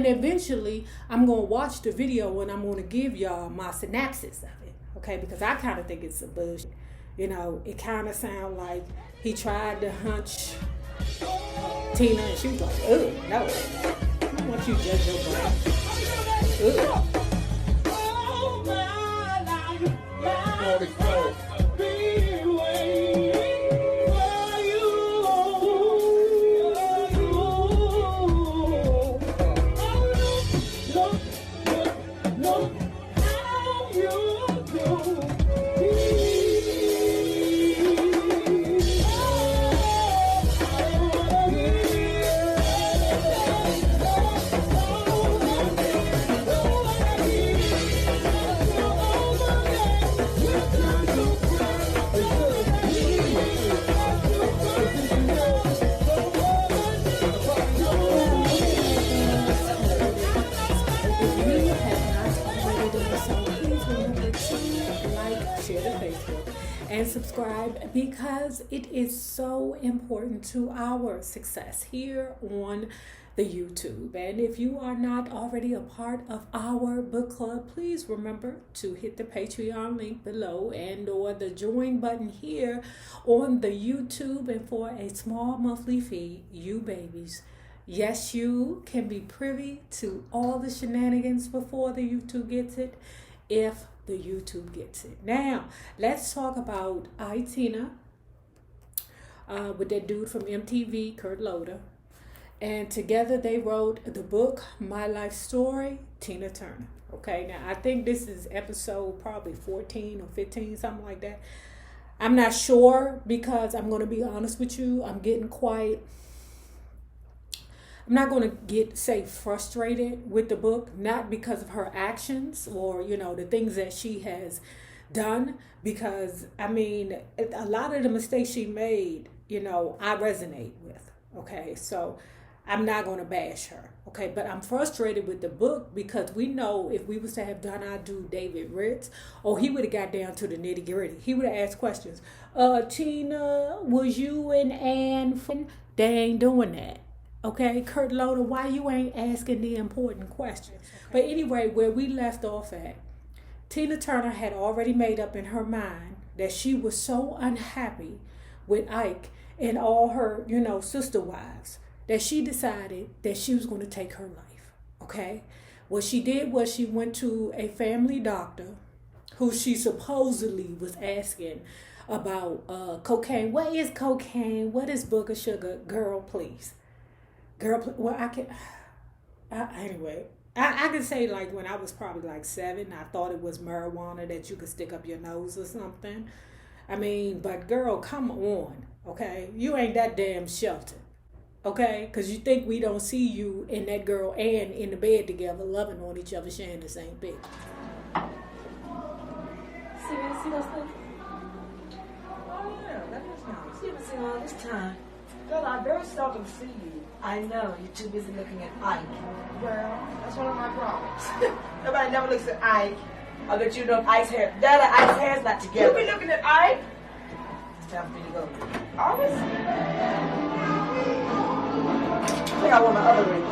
And eventually, I'm going to watch the video and I'm going to give y'all my synopsis of it, okay? Because I kind of think it's some bullshit. You know, it kind of sounds like he tried to hunch Tina and she was like, ugh, no. I don't want you to judge your brain. Ugh. And subscribe because it is so important to our success here on the YouTube. And if you are not already a part of our book club, please remember to hit the Patreon link below and or the join button here on the YouTube. And for a small monthly fee, you babies, yes, you can be privy to all the shenanigans before the YouTube gets it, if the YouTube gets it. Now, let's talk about Tina with that dude from MTV, Cl0zet. And together they wrote the book, My Life Story, Tina Turner. Okay, now I think this is episode probably 14 or 15, something like that. I'm not sure because I'm going to be honest with you. I'm not going to say frustrated with the book, not because of her actions or, you know, the things that she has done, because, I mean, a lot of the mistakes she made, you know, I resonate with, okay? So I'm not going to bash her, okay? But I'm frustrated with the book because we know if we was to have done our due David Ritz, he would have got down to the nitty gritty. He would have asked questions. Tina, was you and Ann? They ain't doing that. Okay, Cl0zet, why you ain't asking the important questions? But anyway, where we left off at, Tina Turner had already made up in her mind that she was so unhappy with Ike and all her, you know, sister wives, that she decided that she was going to take her life, okay? What she did was she went to a family doctor who she supposedly was asking about cocaine. What is cocaine? What is booger sugar? Girl, please. Well, I can say, like, when I was probably like 7, I thought it was marijuana that you could stick up your nose or something. I mean, but girl, come on, okay? You ain't that damn sheltered, okay? Because you think we don't see you and that girl Ann in the bed together, loving on each other, sharing the same bed. See those things? Oh, yeah, that is nice. You haven't seen all this time. Girl, I very seldom see you. I know, you're too busy looking at Ike. Well, that's one of my problems. Nobody never looks at Ike. I bet you know Ike's hair. Ike's hair's not together. You be looking at Ike? It's time for you to go. Always? I think I want my other ring.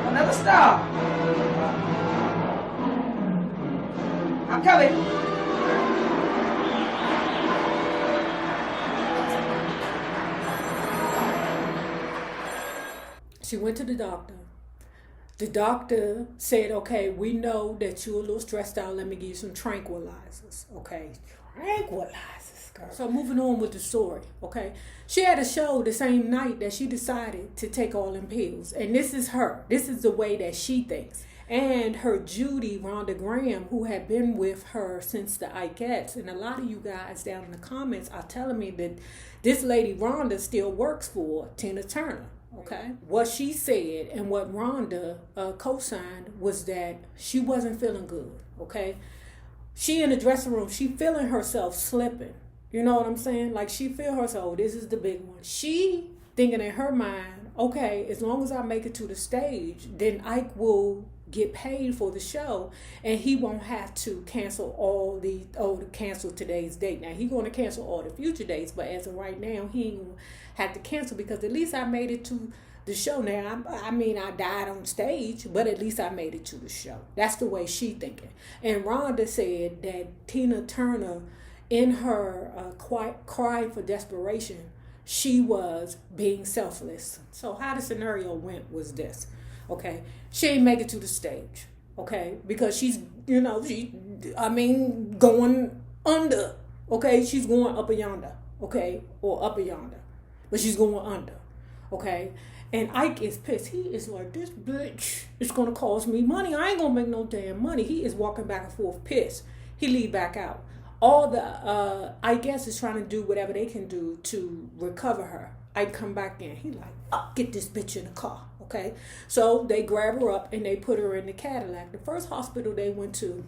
Another star. I'm coming. She went to the doctor. The doctor said, okay, we know that you're a little stressed out. Let me give you some tranquilizers. Okay, tranquilizers, girl. So moving on with the story, okay. She had a show the same night that she decided to take all them pills. And this is her. This is the way that she thinks. And her Judy, Rhonda Graham, who had been with her since the Ikettes. And a lot of you guys down in the comments are telling me that this lady Rhonda still works for Tina Turner. Okay. What she said and what Rhonda co-signed was that she wasn't feeling good. Okay. She in the dressing room, she feeling herself slipping. You know what I'm saying? Like she feel herself, oh, this is the big one. She thinking in her mind, okay, as long as I make it to the stage, then Ike will get paid for the show, and he won't have to cancel cancel today's date. Now he going to cancel all the future dates, but as of right now, he ain't gonna have to cancel because at least I made it to the show. Now I mean I died on stage, but at least I made it to the show. That's the way she thinking. And Rhonda said that Tina Turner, in her cry for desperation, she was being selfless. So how the scenario went was this. Okay, she ain't make it to the stage. Okay, because she's going under. Okay, she's going up a yonder. Okay, or up a yonder, but she's going under. Okay, and Ike is pissed. He is like, this bitch is gonna cost me money. I ain't gonna make no damn money. He is walking back and forth pissed. He leave back out. All the I guess is trying to do whatever they can do to recover her. I come back in. He like, get this bitch in the car. Okay, so they grab her up and they put her in the Cadillac. The first hospital they went to,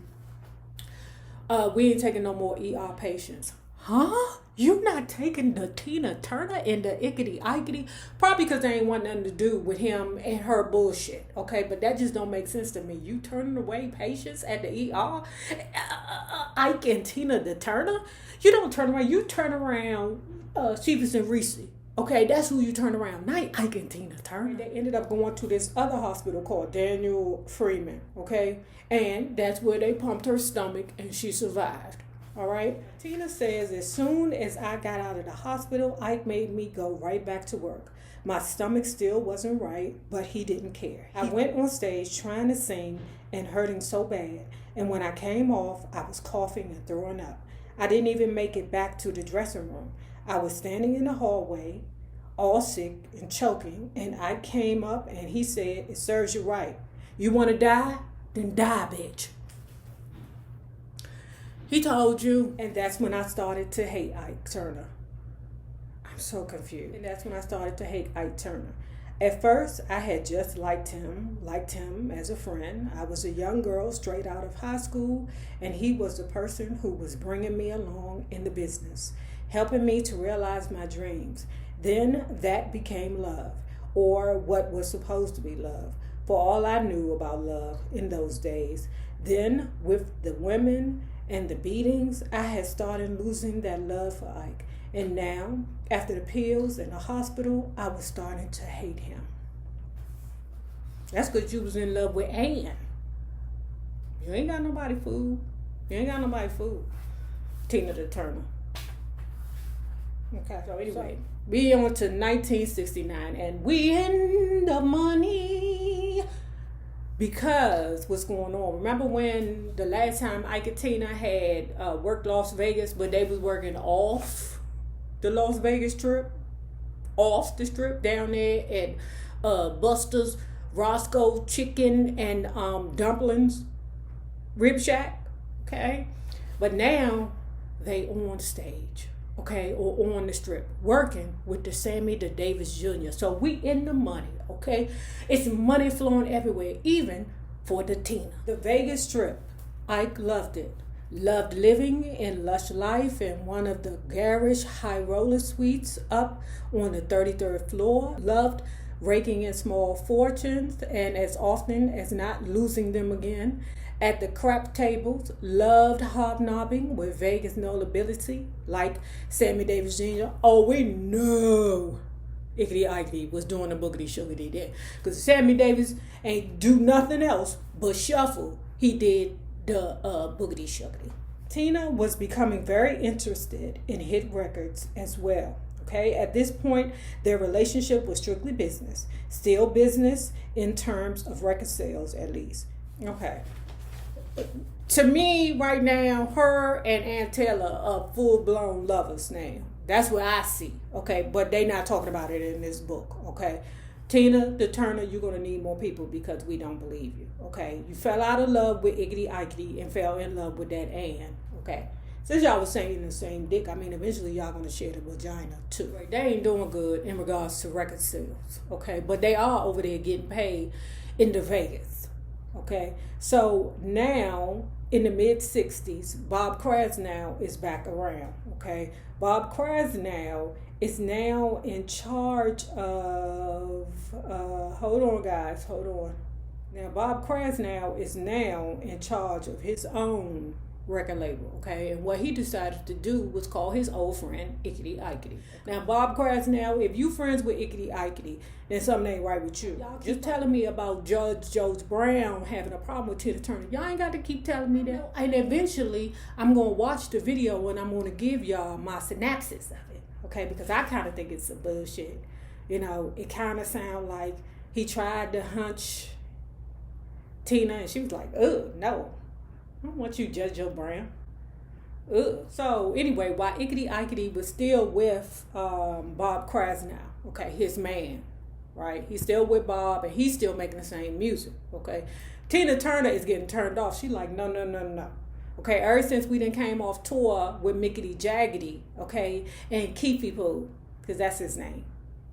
we ain't taking no more ER patients. Huh? You not taking the Tina Turner and the Ickety Ikety? Probably because they ain't want nothing to do with him and her bullshit. Okay, but that just don't make sense to me. You turning away patients at the ER? Ike and Tina the Turner? You don't turn around. You turn around Sheevis and Reese. Okay, that's who you turn around. Not Ike and Tina Turner. They ended up going to this other hospital called Daniel Freeman. Okay, and that's where they pumped her stomach and she survived. All right. Tina says, as soon as I got out of the hospital, Ike made me go right back to work. My stomach still wasn't right, but he didn't care. I went on stage trying to sing and hurting so bad. And when I came off, I was coughing and throwing up. I didn't even make it back to the dressing room. I was standing in the hallway, all sick and choking, and I came up and he said, it serves you right. You want to die? Then die, bitch. He told you. And that's when I started to hate Ike Turner. I'm so confused. And that's when I started to hate Ike Turner. At first, I had just liked him as a friend. I was a young girl straight out of high school, and he was the person who was bringing me along in the business, helping me to realize my dreams. Then that became love, or what was supposed to be love, for all I knew about love in those days. Then, with the women and the beatings, I had started losing that love for Ike. And now, after the pills and the hospital, I was starting to hate him. That's because you was in love with Ann. You ain't got nobody fooled. Tina the Turner. Okay, so anyway, we on to 1969, and we in the money. Because what's going on? Remember when the last time Ike and Tina had worked Las Vegas, but they was working off the Las Vegas strip, off the strip down there at Buster's Roscoe Chicken and Dumplings Rib Shack, okay? But now they on stage, okay, or on the strip, working with the Sammy the Davis Jr. So we in the money, okay? It's money flowing everywhere, even for the Tina. The Vegas Strip, Ike loved it. Loved living in lush life in one of the garish high roller suites up on the 33rd floor. Loved raking in small fortunes and as often as not losing them again. At the crap tables, loved hobnobbing with Vegas notability like Sammy Davis Jr. Oh, we know Ickety Ikety was doing the boogity sugarity there. Because Sammy Davis ain't do nothing else but shuffle. He did the boogity sugarity. Tina was becoming very interested in hit records as well. Okay, at this point, their relationship was strictly business. Still business in terms of record sales, at least. Okay. To me, right now, her and Aunt Taylor are full-blown lovers now. That's what I see, okay? But they not talking about it in this book, okay? Tina the Turner, you're going to need more people because we don't believe you, okay? You fell out of love with Ickety Ikety and fell in love with that Ann, okay? Since y'all was saying the same dick, I mean, eventually y'all going to share the vagina too. Right? They ain't doing good in regards to record sales, okay? But they are over there getting paid in the Vegas, okay? So now, in the mid-60s, Bob Krasnow is back around, okay? Bob Krasnow is now in charge of, hold on guys, hold on. Now, Bob Krasnow is now in charge of his own record label, okay? And what he decided to do was call his old friend Ickety Ickety. Now, Bob Krasnow, if you friends with Ickety Ickety, then something ain't right with you. Y'all keep telling me about Judge George Brown having a problem with Tina Turner. Y'all ain't got to keep telling me that. And eventually, I'm going to watch the video and I'm going to give y'all my synopsis of it, okay? Because I kind of think it's some bullshit. You know, it kind of sounds like he tried to hunch Tina and she was like, ugh, no. I don't want you, Judge Joe Brown. Ugh. So anyway, while Ickety Ickety was still with Bob Krasnow, okay, his man, right? He's still with Bob and he's still making the same music, okay? Tina Turner is getting turned off. She like, no. Okay, ever since we done came off tour with Mickety Jaggedy, okay, and Keefy Poo, because that's his name,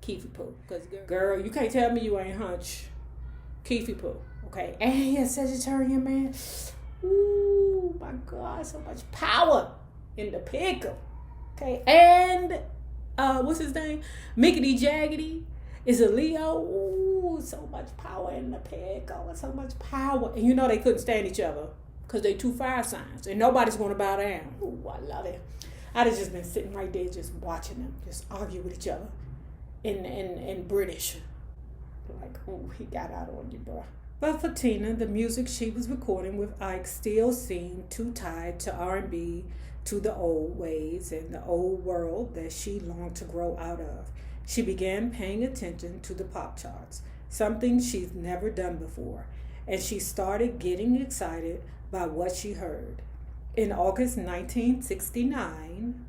Keefy Poo. Because girl, you can't tell me you ain't hunch Keefy Poo, okay? And he a Sagittarian man. Ooh, my God, so much power in the pickle. Okay, and what's his name? Mickety Jaggedy is a Leo. Ooh, so much power in the pickle. So much power. And you know they couldn't stand each other because they two fire signs. And nobody's going to bow down. Ooh, I love it. I'd have just been sitting right there just watching them just argue with each other in British. Like, ooh, he got out on you, bro. But for Tina, the music she was recording with Ike still seemed too tied to R&B, to the old ways and the old world that she longed to grow out of. She began paying attention to the pop charts, something she's never done before, and she started getting excited by what she heard. In August 1969,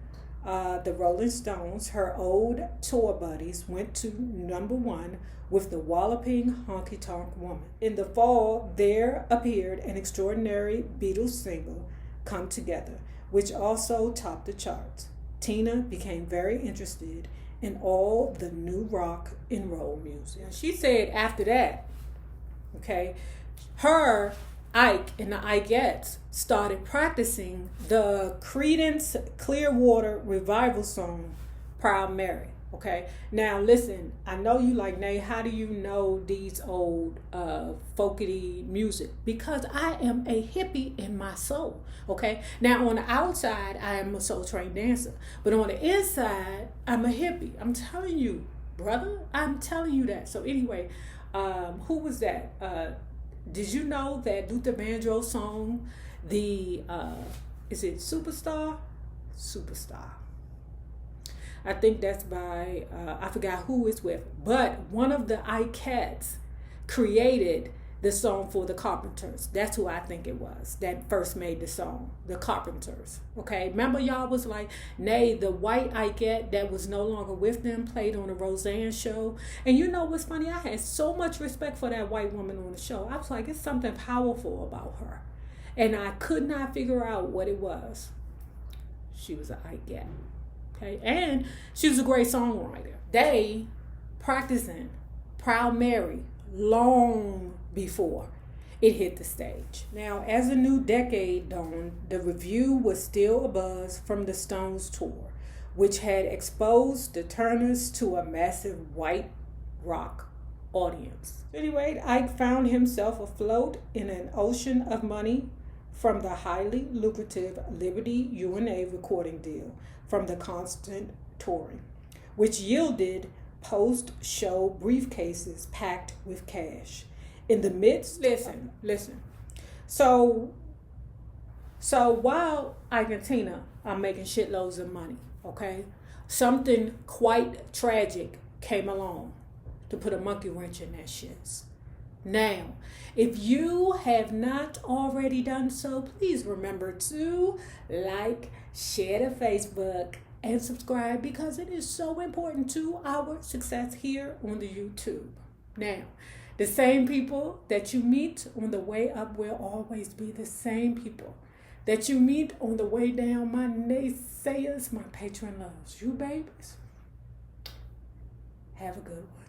the Rolling Stones, her old tour buddies, went to #1 with the Walloping Honky Tonk Woman. In the fall, there appeared an extraordinary Beatles single, Come Together, which also topped the charts. Tina became very interested in all the new rock and roll music. She said after that, okay, her, Ike, and the Ikeettes started practicing the Creedence Clearwater revival song, Proud Mary. Okay, now listen, I know you like, Nay, how do you know these old folkity music? Because I am a hippie in my soul, okay? Now on the outside, I am a soul trained dancer, but on the inside, I'm a hippie. I'm telling you, brother, I'm telling you that. So anyway, who was that? Did you know that Luther Vandross song, is it Superstar? Superstar. I think that's by, I forgot who it's with, but one of the Ikeettes created the song for the Carpenters. That's who I think it was that first made the song, the Carpenters. Okay, remember y'all was like, Nay, the white Ikeette that was no longer with them played on the Roseanne show. And you know what's funny? I had so much respect for that white woman on the show. I was like, it's something powerful about her. And I could not figure out what it was. She was an Ikeette. Okay, and she was a great songwriter. They practicing Proud Mary long before it hit the stage. Now, as a new decade dawned, the review was still abuzz from the Stones tour, which had exposed the Turners to a massive white rock audience. Anyway, Ike found himself afloat in an ocean of money from the highly lucrative Liberty UNA recording deal from the constant touring, which yielded post-show briefcases packed with cash. In the midst, listen. So while Ike and Tina are making shitloads of money, okay, something quite tragic came along to put a monkey wrench in that shit. Now, if you have not already done so, please remember to like, share to Facebook, and subscribe because it is so important to our success here on the YouTube. Now, the same people that you meet on the way up will always be the same people that you meet on the way down. My naysayers, my patron loves you, babies. Have a good one.